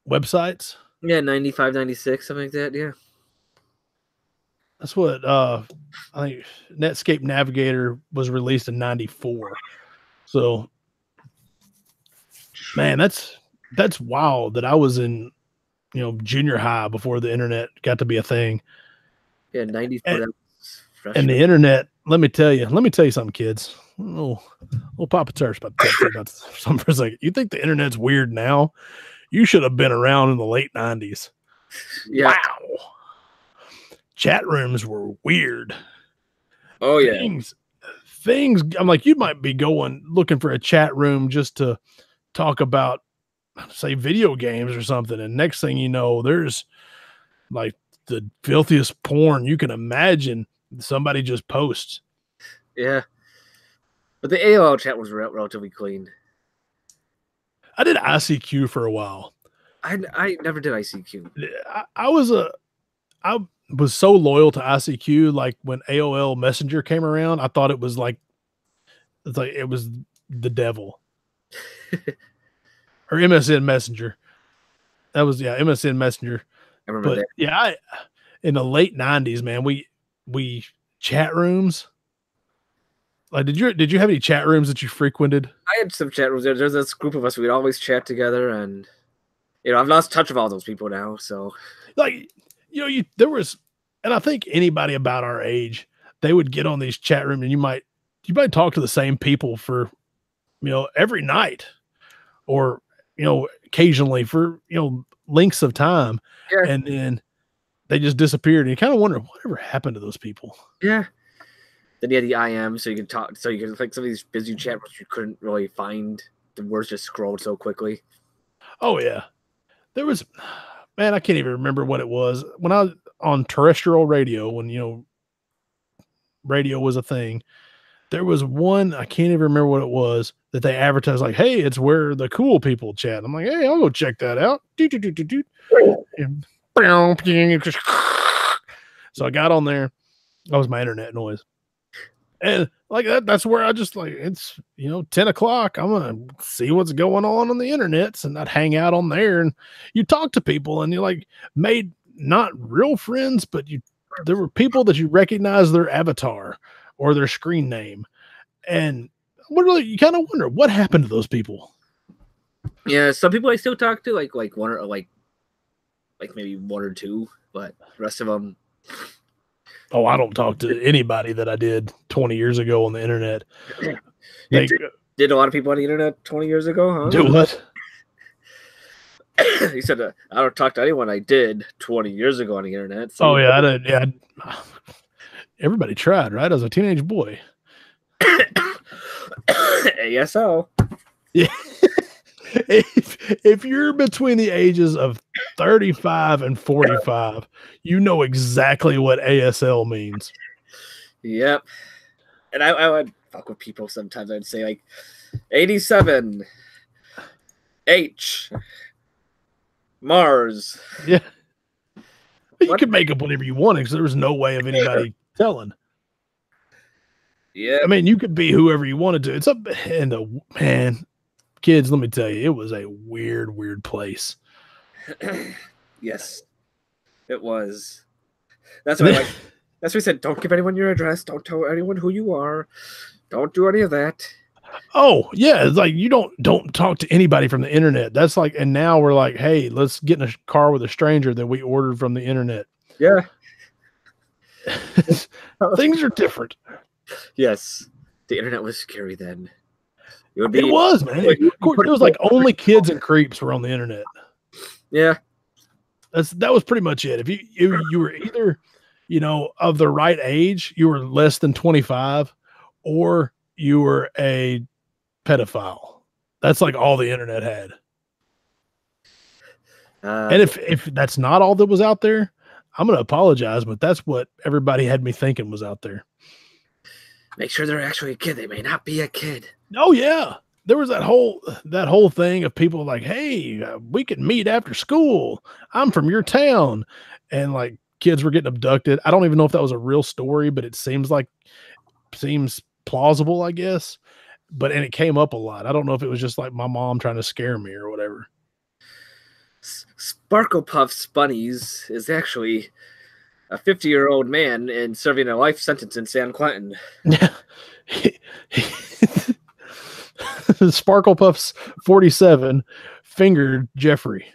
websites. Yeah, 95, 96, something like that. Yeah. That's what I think Netscape Navigator was released in 94. So man, that's wild that I was in, junior high before the internet got to be a thing. Yeah, 94. And, That was and the freshman. internet, let me tell you something, kids. Little Papa Turf's about to tell you about something for a second. You think the internet's weird now? You should have been around in the late 90s. Yeah. Wow. Chat rooms were weird. Oh yeah. Things I'm like, you might be going looking for a chat room just to talk about, say, video games or something, and next thing you know, there's like the filthiest porn you can imagine somebody just posts. Yeah. But the AOL chat was relatively clean. I did ICQ for a while. I never did ICQ. I was so loyal to ICQ. Like when AOL Messenger came around, I thought it was like it was the devil. Or MSN Messenger. That was MSN Messenger. I remember that. Yeah, in the late 90s, man, we chat rooms. Like, did you have any chat rooms that you frequented? I had some chat rooms. There's this group of us. We'd always chat together, and I've lost touch of all those people now. So, like, there was, and I think anybody about our age, they would get on these chat rooms, and you might talk to the same people for, every night, or occasionally for lengths of time, and then they just disappeared, and you kind of wonder whatever happened to those people. Yeah. Then you had the IM, so you could talk. So you could, like, some of these busy chat rooms you couldn't really find. The words just scrolled so quickly. Oh yeah, there was, man, I can't even remember what it was when I was on terrestrial radio, when radio was a thing. There was one, I can't even remember what it was, that they advertised like, hey, it's where the cool people chat. I'm like, hey, I'll go check that out. And so I got on there. That was my internet noise. And like that's where I just like, it's 10 o'clock. I'm gonna see what's going on the internets, and I'd hang out on there, and you talk to people, and you like made not real friends, but there were people that you recognize their avatar or their screen name, and you kind of wonder what happened to those people. Yeah, some people I still talk to, like one or like maybe one or two, but the rest of them. Oh, I don't talk to anybody that I did 20 years ago on the internet. Did a lot of people on the internet 20 years ago, huh? Do what? He said, I don't talk to anyone I did 20 years ago on the internet. So I did. Yeah. Everybody tried, right? As a teenage boy. ASL. Yeah. If you're between the ages of 35 and 45, you know exactly what ASL means. Yep. And I would fuck with people sometimes. I'd say like 87 H Mars. Yeah. You could make up whatever you wanted because there was no way of anybody telling. Yeah. I mean, you could be whoever you wanted to. It's up, and man, kids, let me tell you, it was a weird place. Yes, it was. That's why that's why I said, don't give anyone your address. Don't tell anyone who you are. Don't do any of that. Oh yeah, it's like you don't talk to anybody from the internet. That's like, and now we're like, hey, let's get in a car with a stranger that we ordered from the internet. Yeah, things are different. Yes, the internet was scary then. It was, man. It was like only kids and creeps were on the internet. Yeah, that was pretty much it. If you were either, of the right age, you were less than 25, or you were a pedophile. That's like all the internet had. And if that's not all that was out there, I'm going to apologize, but that's what everybody had me thinking was out there. Make sure they're actually a kid. They may not be a kid. Oh yeah. There was that whole thing of people like, hey, we can meet after school. I'm from your town. And like kids were getting abducted. I don't even know if that was a real story, but it seems plausible, I guess. And it came up a lot. I don't know if it was just like my mom trying to scare me or whatever. Sparkle Puff Spunnies is actually a 50-year-old man and serving a life sentence in San Quentin. Yeah. Sparkle Puffs 47 fingered Jeffrey.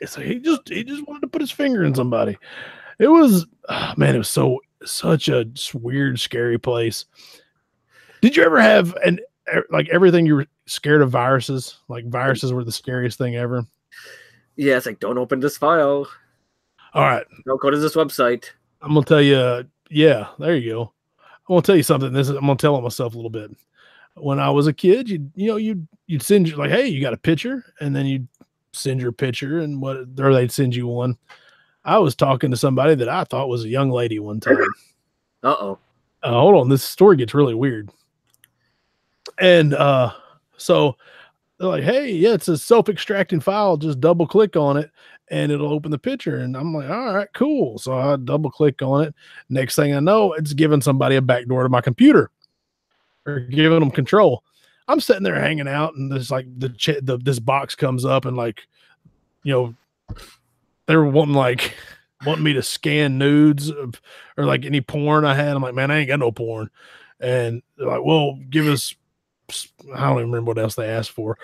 So he just wanted to put his finger in somebody. It was man, it was such a weird, scary place. Did you ever have like everything you were scared of viruses? Like viruses were the scariest thing ever. Yeah, it's like, don't open this file. All right. Don't go to this website. I'm gonna tell you, yeah, there you go. I'm gonna tell you something. I'm gonna tell on myself a little bit. When I was a kid, you'd send you like, hey, you got a picture, and then you'd send your picture, and or they'd send you one. I was talking to somebody that I thought was a young lady one time. Uh-oh. Hold on, this story gets really weird. And so they're like, hey, yeah, it's a self-extracting file. Just double click on it and it'll open the picture. And I'm like, all right, cool. So I double click on it. Next thing I know, it's giving somebody a backdoor to my computer or giving them control. I'm sitting there hanging out, and this like this box comes up, and like, you know, they were wanting me to scan nudes or like any porn I had. I'm like, man, I ain't got no porn. And they're like, well, give us, I don't even remember what else they asked for.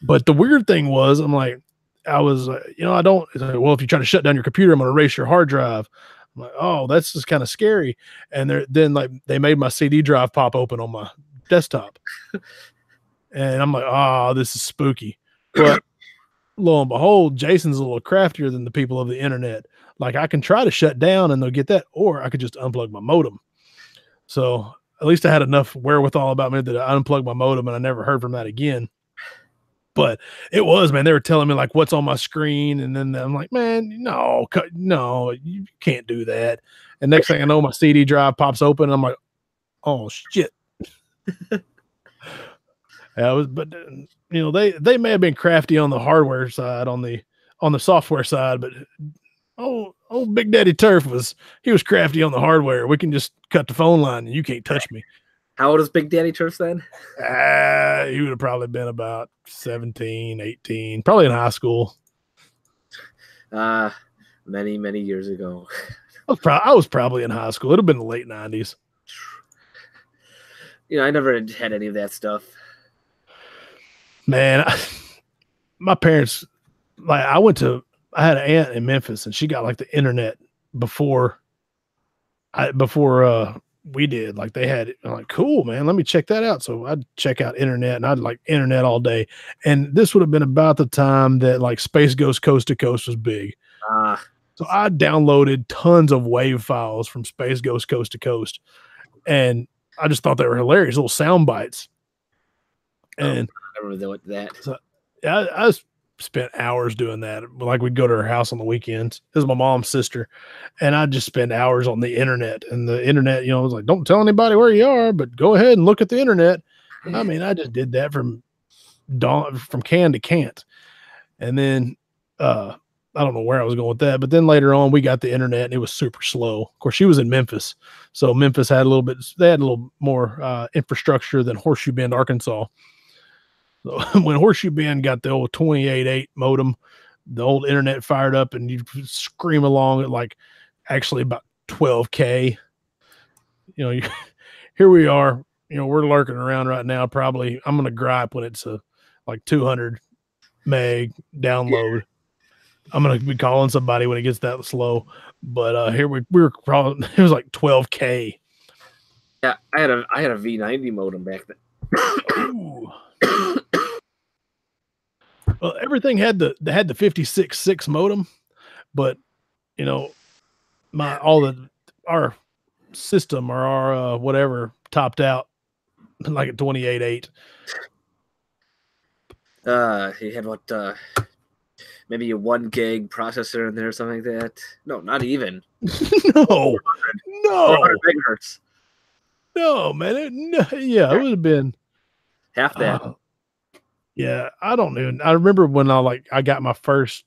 But the weird thing was, I'm like, I was, I don't, like, well, if you try to shut down your computer, I'm going to erase your hard drive. I'm like, oh, that's just kind of scary. And then like they made my CD drive pop open on my desktop. And I'm like, oh, this is spooky. But lo and behold, Jason's a little craftier than the people of the internet. Like I can try to shut down and they'll get that, or I could just unplug my modem. So at least I had enough wherewithal about me that I unplugged my modem and I never heard from that again. But it was, man, they were telling me like what's on my screen. And then I'm like, man, no, you can't do that. And next thing I know, my CD drive pops open and I'm like, oh shit. But they may have been crafty on the hardware side, on the software side, but old Big Daddy Turf was crafty on the hardware. We can just cut the phone line and you can't touch me. How old is Big Daddy Turf then? He would have probably been about 17, 18, probably in high school. Many, many years ago. I was probably in high school. It'd have been the late 90s. I never had any of that stuff. Man, my parents, like I had an aunt in Memphis and she got like the internet before we did. Like they had it. I'm like, cool, man, let me check that out. So I'd check out internet and I'd like internet all day. And this would have been about the time that like Space Ghost Coast to Coast was big. So I downloaded tons of WAV files from Space Ghost Coast to Coast. And I just thought they were hilarious, little sound bites. And I remember that. So I spent hours doing that. Like we'd go to her house on the weekends. It was my mom's sister. And I'd just spend hours on the internet. And the internet, was like, don't tell anybody where you are, but go ahead and look at the internet. I mean, I just did that from can to can't. And then I don't know where I was going with that, but then later on we got the internet and it was super slow. Of course, she was in Memphis. So Memphis had a little more infrastructure than Horseshoe Bend, Arkansas. So when Horseshoe Bend got the old 28.8 modem, the old internet fired up and you scream along at like actually about 12K. Here we are, we're lurking around right now. Probably I'm going to gripe when it's like 200 meg download. I'm going to be calling somebody when it gets that slow. But here we were probably, it was like 12K. Yeah, I had a V90 modem back then. Ooh. Well, everything had the 56.6 modem, but our system or our whatever topped out like at 28.8. He had what maybe a 1 gig processor in there or something like that. No, not even. No. 400 megahertz. No, man. It would have been half that. Yeah, I remember when I got my first.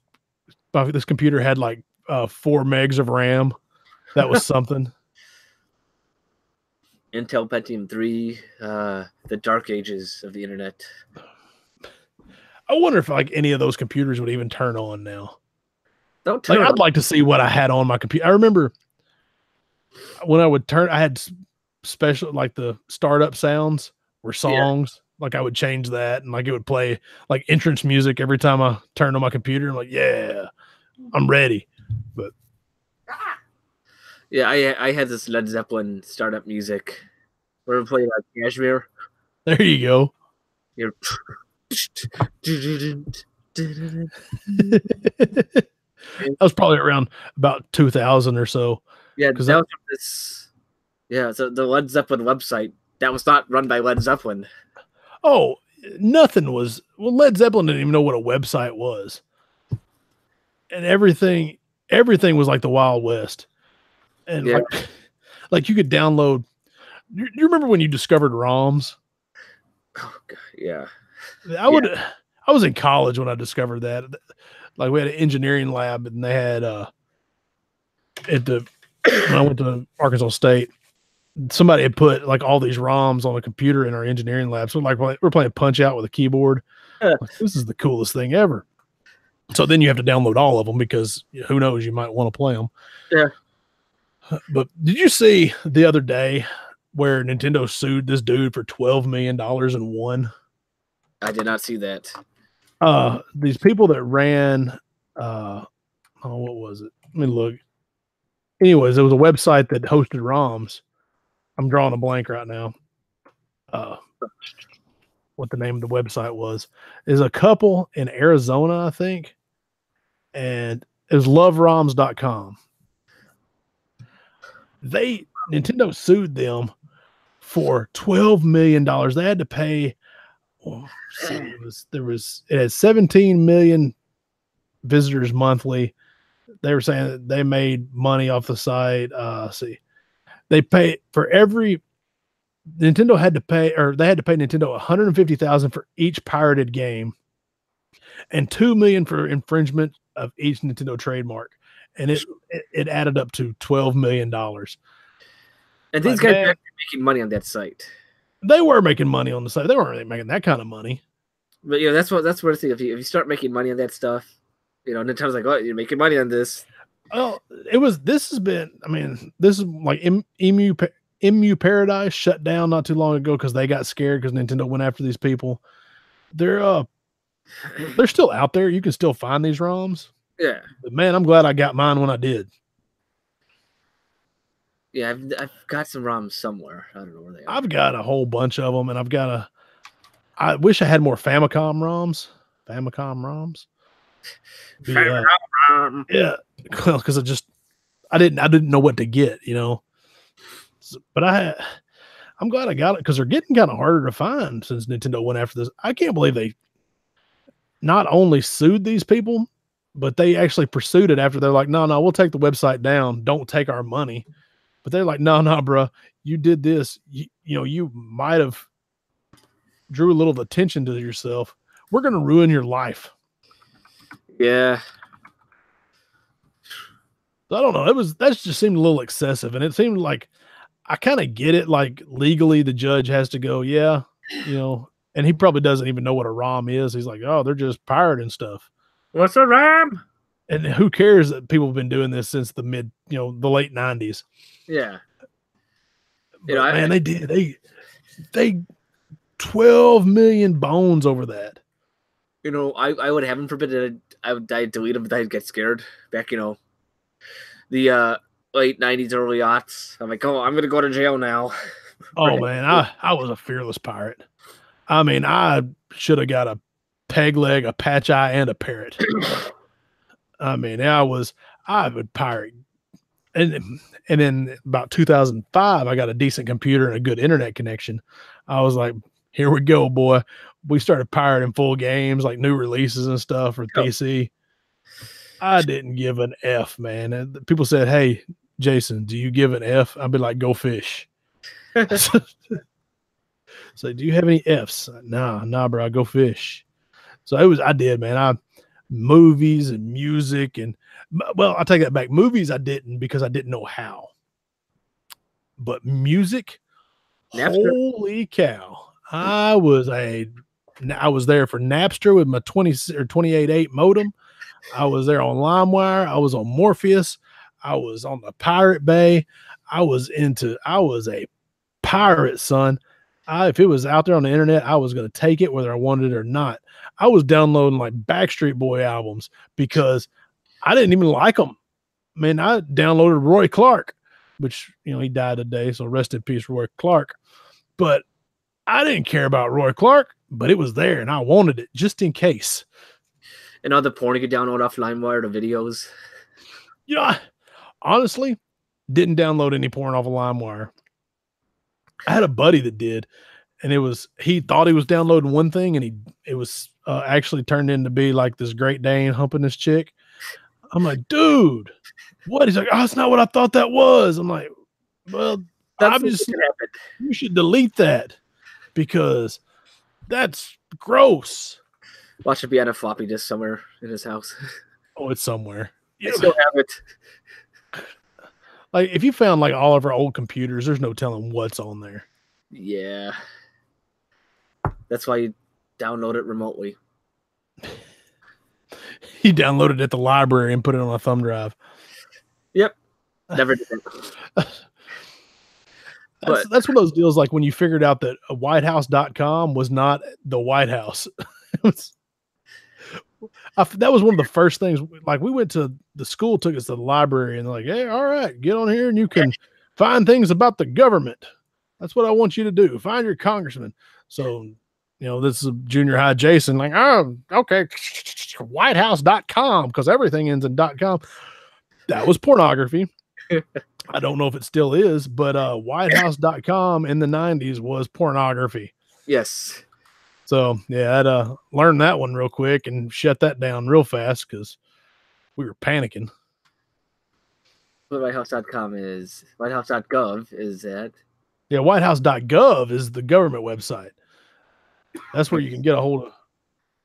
This computer had like 4 megs of RAM. That was something. Intel Pentium 3, the dark ages of the internet. I wonder if like any of those computers would even turn on now. Don't turn Like, it I'd like to see what I had on my computer. I remember when I would turn, I had special, like the startup sounds were songs. Like I would change that and like it would play like entrance music every time I turned on my computer. I'm like, yeah, I'm ready. But Ah, Yeah, I had this Led Zeppelin startup music. We were playing like Kashmir. there you go. You're That was probably around about 2000 or so. yeah, Because that was from this. Yeah, so the Led Zeppelin website that was not run by Led Zeppelin. oh, nothing was, well, Led Zeppelin didn't even know what a website was. And everything was like the Wild West. And Yeah. like you could download. You remember when you discovered ROMs? Oh God, yeah. I was in college when I discovered that. Like we had an engineering lab and they had when I went to Arkansas State, somebody had put like all these ROMs on a computer in our engineering lab. So like we're playing Punch Out with a keyboard. Like, this is the coolest thing ever. So then you have to download all of them because who knows, you might want to play them. Yeah. But did you see the other day where Nintendo sued this dude for $12 million and won? I did not see that. These people that ran, what was it? Let me look. Anyways, it was a website that hosted ROMs. I'm drawing a blank right now. What the name of the website was is a couple in Arizona, I think. And it was loveroms.com. Nintendo sued them for $12 million. They had to pay, it had 17 million visitors monthly. They were saying that they made money off the site. They pay for every Nintendo had to pay, or they had to pay Nintendo $150,000 for each pirated game and $2 million for infringement of each Nintendo trademark. And it added up to $12 million. And these guys are actually making money on that site. They were making money on the site. They weren't really making that kind of money. But that's where the thing. If you start making money on that stuff, Nintendo's like, oh, you're making money on this. Well, this is like Emu Paradise shut down not too long ago because they got scared because Nintendo went after these people. They're still out there. You can still find these ROMs. Yeah. But man, I'm glad I got mine when I did. Yeah, I've got some ROMs somewhere. I don't know where they are. I've got a whole bunch of them, and I wish I had more Famicom ROMs. Yeah, well, because I didn't know what to get, But I'm glad I got it because they're getting kind of harder to find since Nintendo went after this. I can't believe they not only sued these people, but they actually pursued it after they're like, no, we'll take the website down. Don't take our money. But they're like, no, bro, you did this. You might have drew a little attention to yourself. We're going to ruin your life. Yeah. I don't know. That just seemed a little excessive. And it seemed like I kind of get it. Like legally the judge has to go, yeah, and he probably doesn't even know what a ROM is. He's like, oh, they're just pirating stuff. What's a ROM? And who cares that people have been doing this since the the late 90s. Yeah. Man, they 12 million bones over that. I would heaven forbid that I'd delete them, but I'd get scared back, the late 90s, early aughts. I'm like, oh, I'm going to go to jail now. Oh, man, I was a fearless pirate. I mean, I should have got a peg leg, a patch eye, and a parrot. I mean, I would pirate. And then about 2005, I got a decent computer and a good internet connection. I was like, here we go, boy. We started pirating full games, like new releases and stuff for PC. I didn't give an F, man. And people said, hey, Jason, do you give an F? I'd be like, go fish. So do you have any Fs? Nah, bro, go fish. So I did, man. Movies and music I'll take that back. Movies I didn't because I didn't know how. But music, Napster. Holy cow. I was there for Napster with my 20 or 28.8 modem. I was there on LimeWire. I was on Morpheus. I was on the Pirate Bay. I was a pirate, son. If it was out there on the internet, I was going to take it whether I wanted it or not. I was downloading like Backstreet Boy albums because I didn't even like them. Man, I downloaded Roy Clark, which, he died today. So rest in peace, Roy Clark. But I didn't care about Roy Clark, but it was there and I wanted it just in case. And all the porn you could download off LimeWire, the videos. I honestly didn't download any porn off of LimeWire. I had a buddy that did, and he thought he was downloading one thing, and it was actually turned into be like this Great Dane humping this chick. I'm like, dude, what? He's like, oh, that's not what I thought that was. I'm like, well, you should delete that because that's gross. Watch it be on a floppy disk somewhere in his house. Oh, it's somewhere. I still have it. Like, if you found like all of our old computers, there's no telling what's on there. Yeah. That's why you download it remotely. He downloaded it at the library and put it on a thumb drive. Yep. Never did it. That's one of those deals like when you figured out that whitehouse.com was not the White House. That was one of the first things. Like, we went to the school, took us to the library, and they're like, hey, all right, get on here and you can find things about the government. That's what I want you to do. Find your congressman. So, this is junior high Jason, like, oh, okay, whitehouse.com, because everything ends in .com. That was pornography. I don't know if it still is, but whitehouse.com in the 90s was pornography. Yes. So, yeah, I'd learned that one real quick and shut that down real fast because we were panicking. What whitehouse.com is, whitehouse.gov is that. Yeah, whitehouse.gov is the government website. That's where you can get a hold of,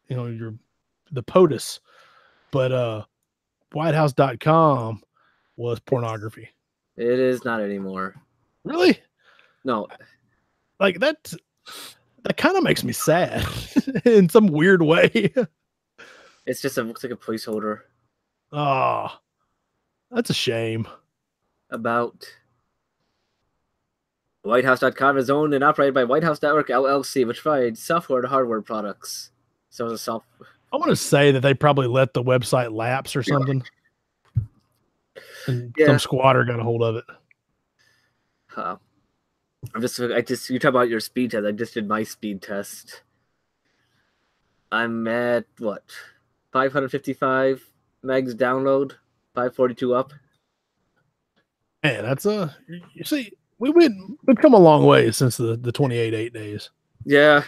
the POTUS. But whitehouse.com was pornography. It is not anymore. Really? No. Like, that kind of makes me sad in some weird way. It's just looks like a placeholder. Oh, that's a shame. About whitehouse.com is owned and operated by White House Network LLC, which provides software and hardware products. So the software. I want to say that they probably let the website lapse or something. And some squatter got a hold of it. You talk about your speed test. I just did my speed test. I'm at 555 megs download, 542 up. Man, that's you see, we've come a long way since the 28.8 days. Yeah.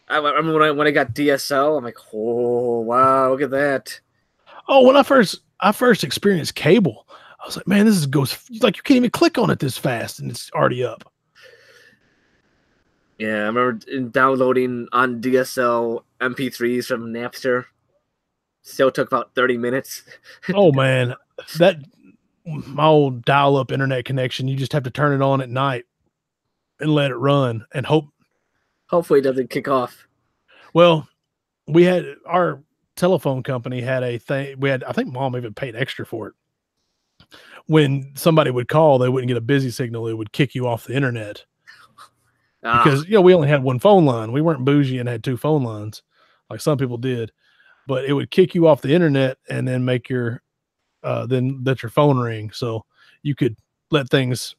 I remember when I got DSL, I'm like, oh wow, look at that. Oh, when I first experienced cable, I was like, man, goes like you can't even click on it this fast and it's already up. Yeah, I remember downloading on DSL MP3s from Napster. Still took about 30 minutes. Oh man, my old dial-up internet connection, you just have to turn it on at night and let it run and hopefully it doesn't kick off. Well, we had our telephone company had a thing. I think Mom even paid extra for it. When somebody would call, they wouldn't get a busy signal. It would kick you off the internet. Because we only had one phone line. We weren't bougie and had two phone lines like some people did, but it would kick you off the internet and then make then let your phone ring. So you could let things,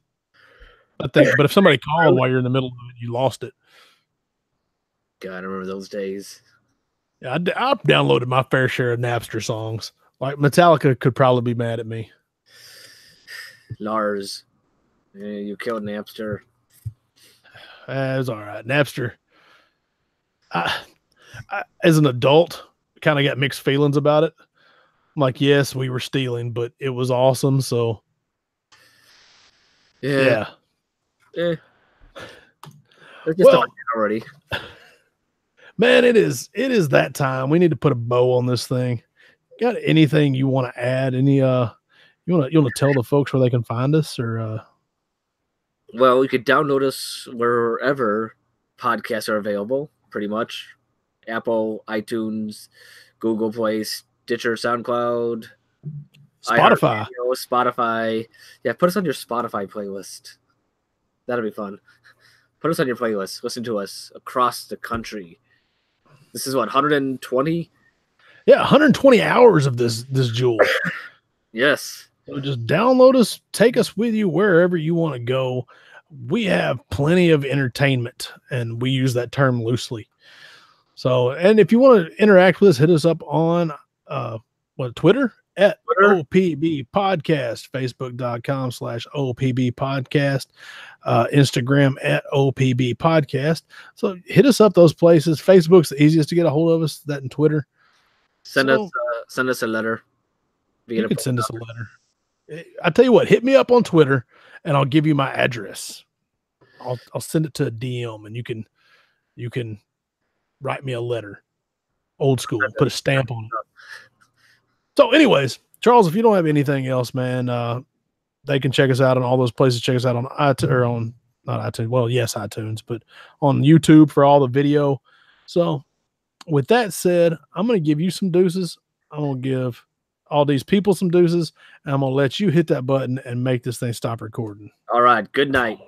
but if somebody called while you're in the middle of it, you lost it. God, I remember those days. Yeah, I downloaded my fair share of Napster songs. Like Metallica could probably be mad at me. Lars, you killed Napster. It was all right. Napster. I as an adult, kind of got mixed feelings about it. I'm like, yes, we were stealing, but it was awesome. So, yeah. It's just already. Man, it is that time. We need to put a bow on this thing. Got anything you want to add? Any you want to tell the folks where they can find us, or Well, you could download us wherever podcasts are available, pretty much. Apple, iTunes, Google Play, Stitcher, SoundCloud, Spotify. iHeartRadio, Spotify. Yeah, put us on your Spotify playlist. That'll be fun. Put us on your playlist. Listen to us across the country. This is what, 120? Yeah, 120 hours of this jewel. Yes. So just download us, take us with you wherever you want to go. We have plenty of entertainment, and we use that term loosely. So, and if you want to interact with us, hit us up on Twitter at OPB Podcast, Facebook.com/OPB Podcast, Instagram at OPB Podcast. So hit us up those places. Facebook's the easiest to get a hold of us, that and Twitter. Send us a letter. You can send us a letter. I tell you what, hit me up on Twitter and I'll give you my address. I'll send it to a DM and you can write me a letter. Old school, put a stamp on it. So anyways, Charles, if you don't have anything else, man, they can check us out on all those places. Check us out on iTunes, or on not iTunes. Well, yes, iTunes, but on YouTube for all the video. So with that said, I'm going to give you some deuces. I'm going to give all these people some deuces, and I'm going to let you hit that button and make this thing stop recording. All right. Good night.